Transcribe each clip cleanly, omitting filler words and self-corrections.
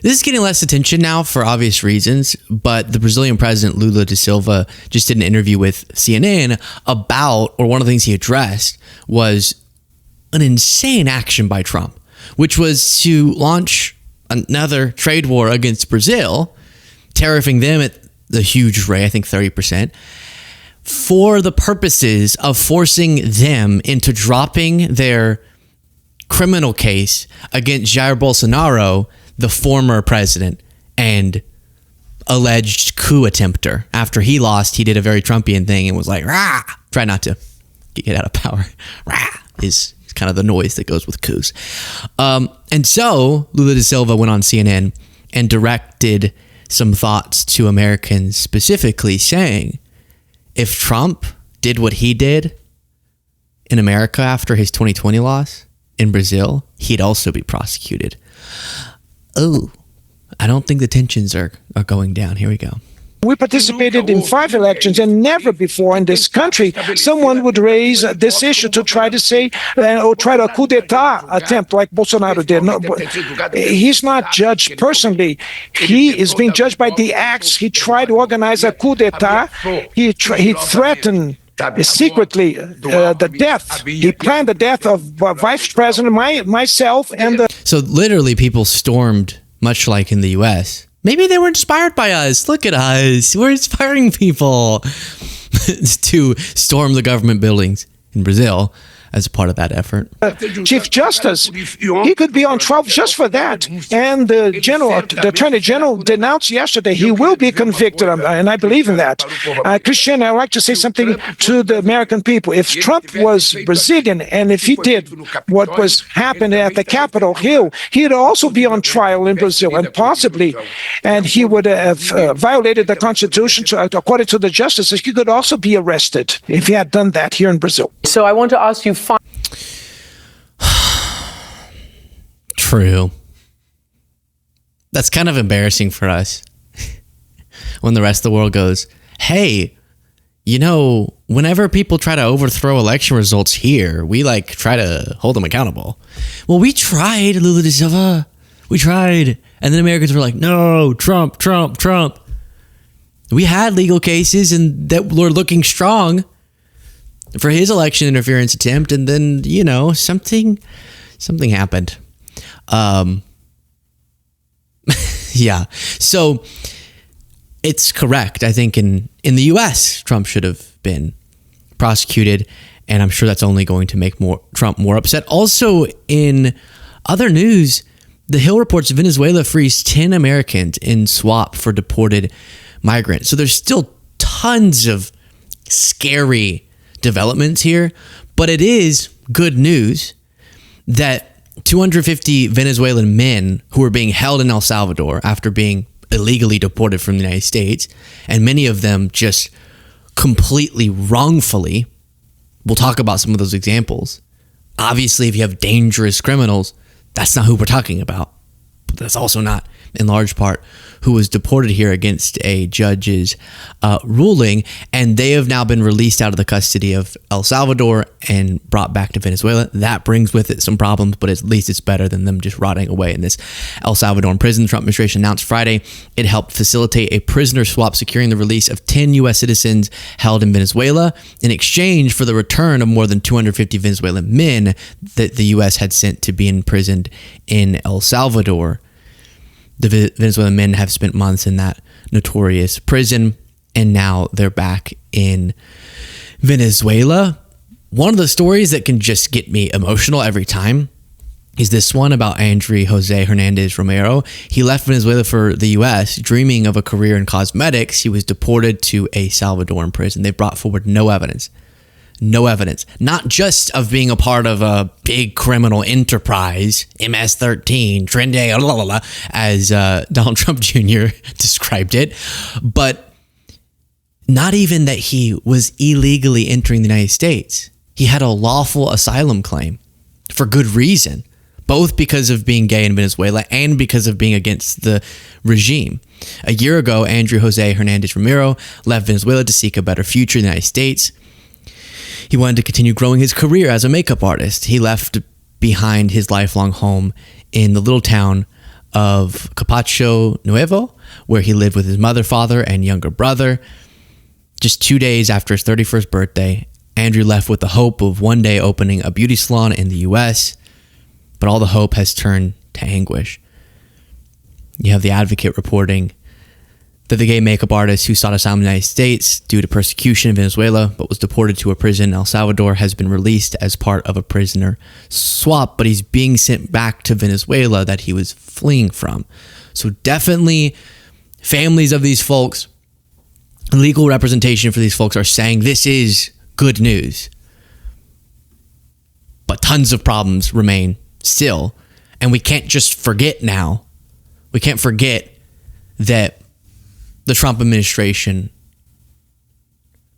This is getting less attention now for obvious reasons, but the Brazilian president, Lula De Silva, just did an interview with CNN about, or one of the things he addressed was an insane action by Trump, which was to launch another trade war against Brazil, tariffing them at the huge rate, I think 30%, for the purposes of forcing them into dropping their criminal case against Jair Bolsonaro, the former president and alleged coup attempter. After he lost, he did a very Trumpian thing and was like, rah, try not to get out of power. Rah is kind of the noise that goes with coups. And so Lula da Silva went on CNN and directed some thoughts to Americans, specifically saying, if Trump did what he did in America after his 2020 loss in Brazil, he'd also be prosecuted. Oh, I don't think the tensions are going down. Here we go. We participated in 5 elections, and never before in this country someone would raise this issue to try to say or try to coup d'etat attempt like Bolsonaro did. No, he's not judged personally. He is being judged by the acts. He tried to organize a coup d'etat. He threatened secretly the death. He planned the death of Vice President, myself, and the... So literally people stormed, much like in the U.S., maybe they were inspired by us. Look at us. We're inspiring people to storm the government buildings in Brazil as a part of that effort. Chief Justice, he could be on trial just for that. And the Attorney General denounced yesterday he will be convicted, and I believe in that. Christian, I'd like to say something to the American people. If Trump was Brazilian, and if he did what was happening at the Capitol Hill, he'd also be on trial in Brazil, and possibly, and he would have violated the Constitution. According to the justices, he could also be arrested if he had done that here in Brazil. So I want to ask you, True. That's kind of embarrassing for us when the rest of the world goes, hey, you know, whenever people try to overthrow election results here, we try to hold them accountable. Well, we tried, Lula da Silva. We tried. And then Americans were like, no, Trump, Trump, Trump. We had legal cases and that were looking strong for his election interference attempt, and then, you know, something happened. Yeah. So it's correct. I think in the US, Trump should have been prosecuted, and I'm sure that's only going to make Trump more upset. Also, in other news, The Hill reports Venezuela frees 10 Americans in swap for deported migrants. So there's still tons of scary developments here, but it is good news that 250 Venezuelan men who were being held in El Salvador after being illegally deported from the United States, and many of them just completely wrongfully, we'll talk about some of those examples. Obviously, if you have dangerous criminals, that's not who we're talking about. But that's also not, in large part, who was deported here against a judge's ruling, and they have now been released out of the custody of El Salvador and brought back to Venezuela. That brings with it some problems, but at least it's better than them just rotting away in this El Salvadoran prison. The Trump administration announced Friday it helped facilitate a prisoner swap, securing the release of 10 U.S. citizens held in Venezuela in exchange for the return of more than 250 Venezuelan men that the U.S. had sent to be imprisoned in El Salvador. The Venezuelan men have spent months in that notorious prison, and now they're back in Venezuela. One of the stories that can just get me emotional every time is this one about André Jose Hernandez Romero. He left Venezuela for the U.S., dreaming of a career in cosmetics. He was deported to a Salvadoran prison. They brought forward no evidence, not just of being a part of a big criminal enterprise, MS-13, Trendy, as Donald Trump Jr. described it, but not even that he was illegally entering the United States. He had a lawful asylum claim for good reason, both because of being gay in Venezuela and because of being against the regime. A year ago, André Jose Hernandez Romero left Venezuela to seek a better future in the United States. He wanted to continue growing his career as a makeup artist. He left behind his lifelong home in the little town of Capacho Nuevo, where he lived with his mother, father, and younger brother. Just 2 days after his 31st birthday, Andrew left with the hope of one day opening a beauty salon in the U.S., but all the hope has turned to anguish. You have The Advocate reporting that the gay makeup artist who sought asylum in the United States due to persecution in Venezuela but was deported to a prison in El Salvador has been released as part of a prisoner swap, but he's being sent back to Venezuela that he was fleeing from. So definitely families of these folks, legal representation for these folks are saying this is good news. But tons of problems remain still. And we can't just forget now. We can't forget that the Trump administration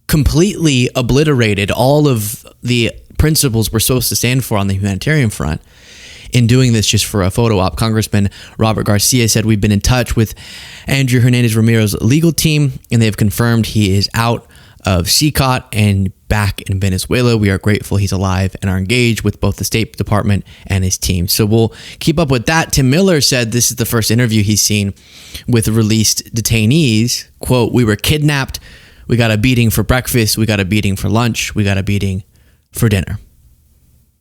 completely obliterated all of the principles we're supposed to stand for on the humanitarian front in doing this just for a photo op. Congressman Robert Garcia said, "We've been in touch with Andrew Hernandez Ramirez's legal team, and they have confirmed he is out of CCOT and back in Venezuela. We are grateful he's alive and are engaged with both the State Department and his team." So we'll keep up with that. Tim Miller said this is the first interview he's seen with released detainees. Quote, "We were kidnapped. We got a beating for breakfast. We got a beating for lunch. We got a beating for dinner.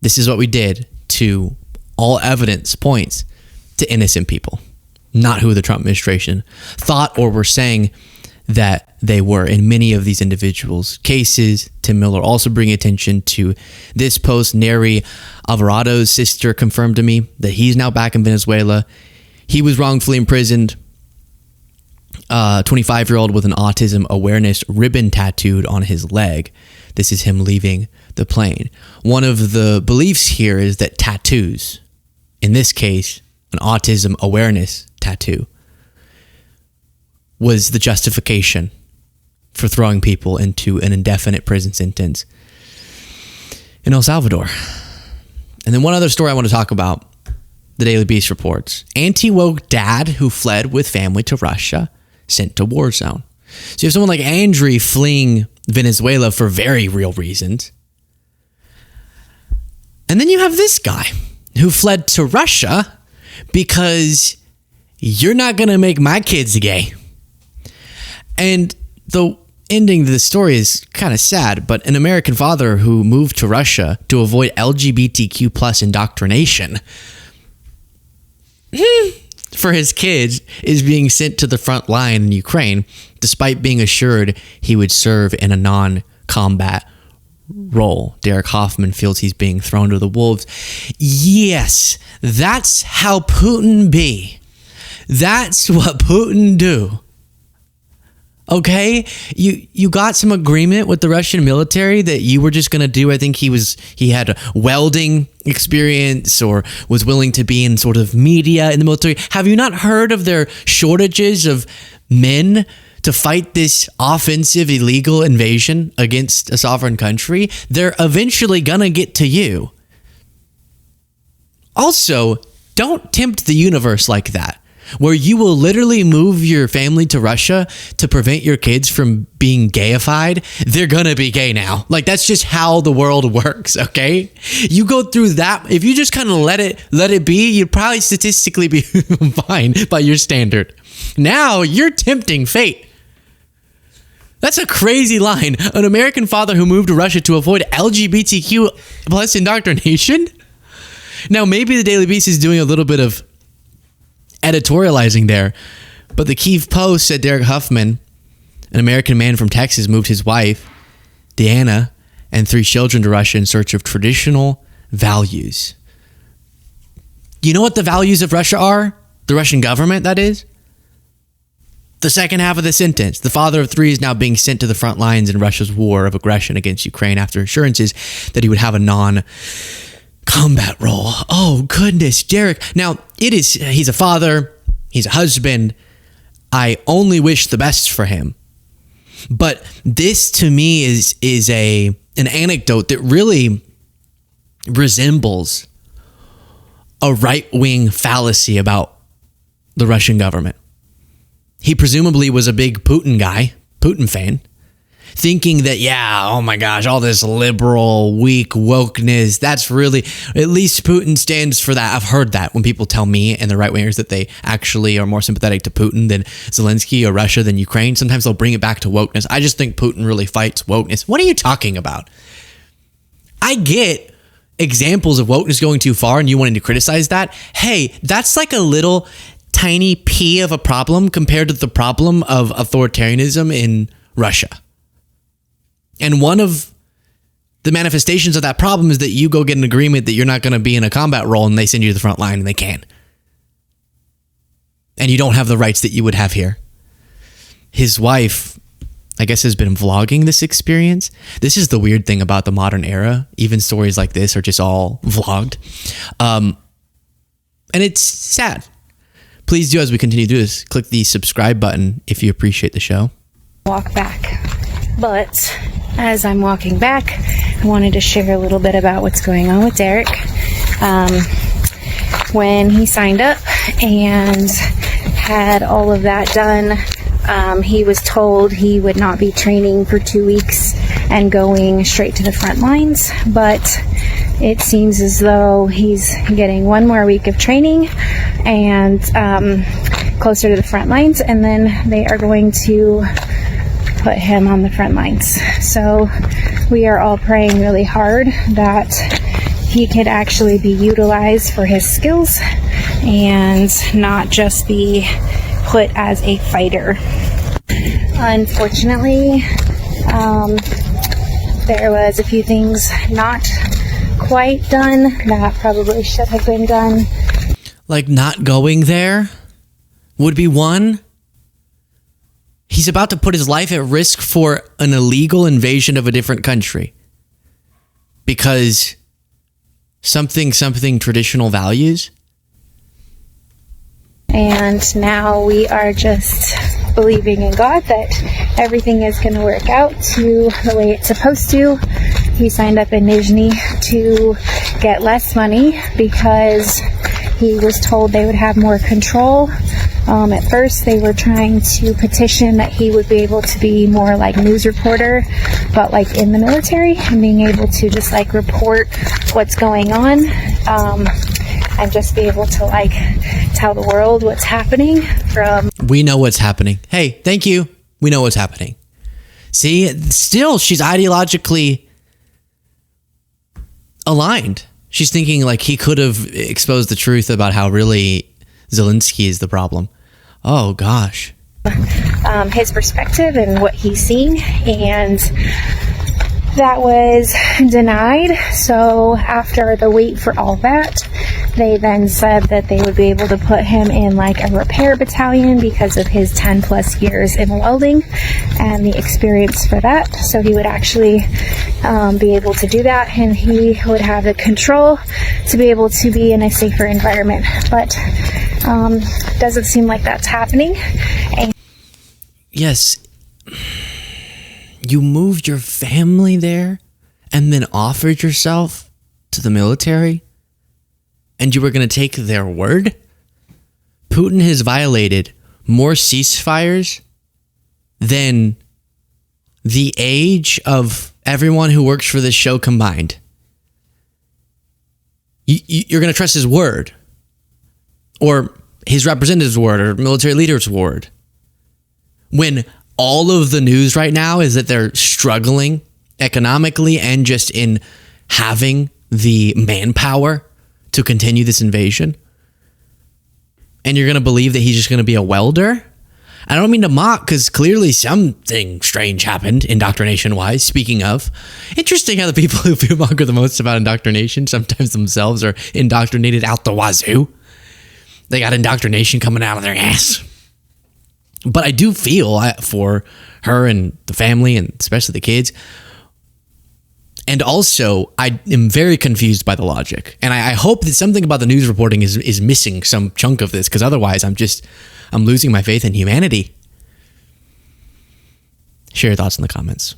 This is what we did to all evidence points to innocent people, not who the Trump administration thought or were saying that they were in many of these individuals' cases." Tim Miller also bringing attention to this post. Neri Alvarado's sister confirmed to me that he's now back in Venezuela. He was wrongfully imprisoned. 25-year-old with an autism awareness ribbon tattooed on his leg. This is him leaving the plane. One of the beliefs here is that tattoos, in this case, an autism awareness tattoo, was the justification for throwing people into an indefinite prison sentence in El Salvador. And then one other story I want to talk about, the Daily Beast reports. AntiWoke Dad who fled with family to Russia, sent to war zone. So you have someone like Andrew fleeing Venezuela for very real reasons. And then you have this guy who fled to Russia because you're not going to make my kids gay. And the ending to the story is kind of sad, but an American father who moved to Russia to avoid LGBTQ plus indoctrination for his kids is being sent to the front line in Ukraine, despite being assured he would serve in a non-combat role. Derek Hoffman feels he's being thrown to the wolves. Yes, that's how Putin be. That's what Putin do. Okay, you got some agreement with the Russian military that you were just going to do. I think he had a welding experience or was willing to be in sort of media in the military. Have you not heard of their shortages of men to fight this offensive illegal invasion against a sovereign country? They're eventually going to get to you. Also, don't tempt the universe like that, where you will literally move your family to Russia to prevent your kids from being gayified. They're gonna be gay now. Like, that's just how the world works, okay? You go through that. If you just kind of let it be, you'd probably statistically be fine by your standard. Now you're tempting fate. That's a crazy line. An American father who moved to Russia to avoid LGBTQ plus indoctrination? Now, maybe the Daily Beast is doing a little bit of editorializing there, but the Kyiv Post said Derek Huffman, an American man from Texas, moved his wife, Deanna, and 3 children to Russia in search of traditional values. You know what the values of Russia are? The Russian government, that is? The second half of the sentence. The father of 3 is now being sent to the front lines in Russia's war of aggression against Ukraine after assurances that he would have a non-combat role. Oh, goodness, Derek. Now, he's a father. He's a husband. I only wish the best for him. But this, to me, is an anecdote that really resembles a right-wing fallacy about the Russian government. He presumably was a big Putin guy, Putin fan, thinking that, yeah, oh my gosh, all this liberal, weak wokeness, that's really, at least Putin stands for that. I've heard that when people tell me and the right wingers that they actually are more sympathetic to Putin than Zelensky or Russia than Ukraine. Sometimes they'll bring it back to wokeness. I just think Putin really fights wokeness. What are you talking about? I get examples of wokeness going too far and you wanting to criticize that. Hey, that's like a little tiny p of a problem compared to the problem of authoritarianism in Russia. And one of the manifestations of that problem is that you go get an agreement that you're not going to be in a combat role and they send you to the front line and they can. And you don't have the rights that you would have here. His wife, I guess, has been vlogging this experience. This is the weird thing about the modern era. Even stories like this are just all vlogged. And it's sad. Please do, as we continue to do this, click the subscribe button if you appreciate the show. Walk back. But as I'm walking back, I wanted to share a little bit about what's going on with Derek. When he signed up and had all of that done, he was told he would not be training for 2 weeks and going straight to the front lines, but it seems as though he's getting 1 more week of training and closer to the front lines, and then they are going to put him on the front lines. So we are all praying really hard that he could actually be utilized for his skills and not just be put as a fighter. Unfortunately, there was a few things not quite done that probably should have been done. Like not going there would be one. He's about to put his life at risk for an illegal invasion of a different country because something traditional values. And now we are just believing in God that everything is going to work out to the way it's supposed to. He signed up in Nizhny to get less money because he was told they would have more control. At first, they were trying to petition that he would be able to be more like news reporter, but like in the military and being able to just like report what's going on, and just be able to like tell the world what's happening from. We know what's happening. Hey, thank you. We know what's happening. See, still, she's ideologically aligned. She's thinking like he could have exposed the truth about how really Zelensky is the problem. Oh, gosh. His perspective and what he's seen, and that was denied. So after the wait for all that, they then said that they would be able to put him in like a repair battalion because of his 10 plus years in welding and the experience for that. So he would actually be able to do that, and he would have the control to be able to be in a safer environment. But doesn't seem like that's happening. And yes, you moved your family there and then offered yourself to the military, and you were going to take their word? Putin has violated more ceasefires than the age of everyone who works for this show combined. You're going to trust his word, or his representative's word, or military leader's word, when all of the news right now is that they're struggling economically and just in having the manpower to continue this invasion? And you're going to believe that he's just going to be a welder? I don't mean to mock, because clearly something strange happened indoctrination-wise. Speaking of, interesting how the people who fear monger the most about indoctrination sometimes themselves are indoctrinated out the wazoo. They got indoctrination coming out of their ass. But I do feel for her and the family, and especially the kids. And also, I am very confused by the logic. And I hope that something about the news reporting is missing some chunk of this, because otherwise I'm losing my faith in humanity. Share your thoughts in the comments.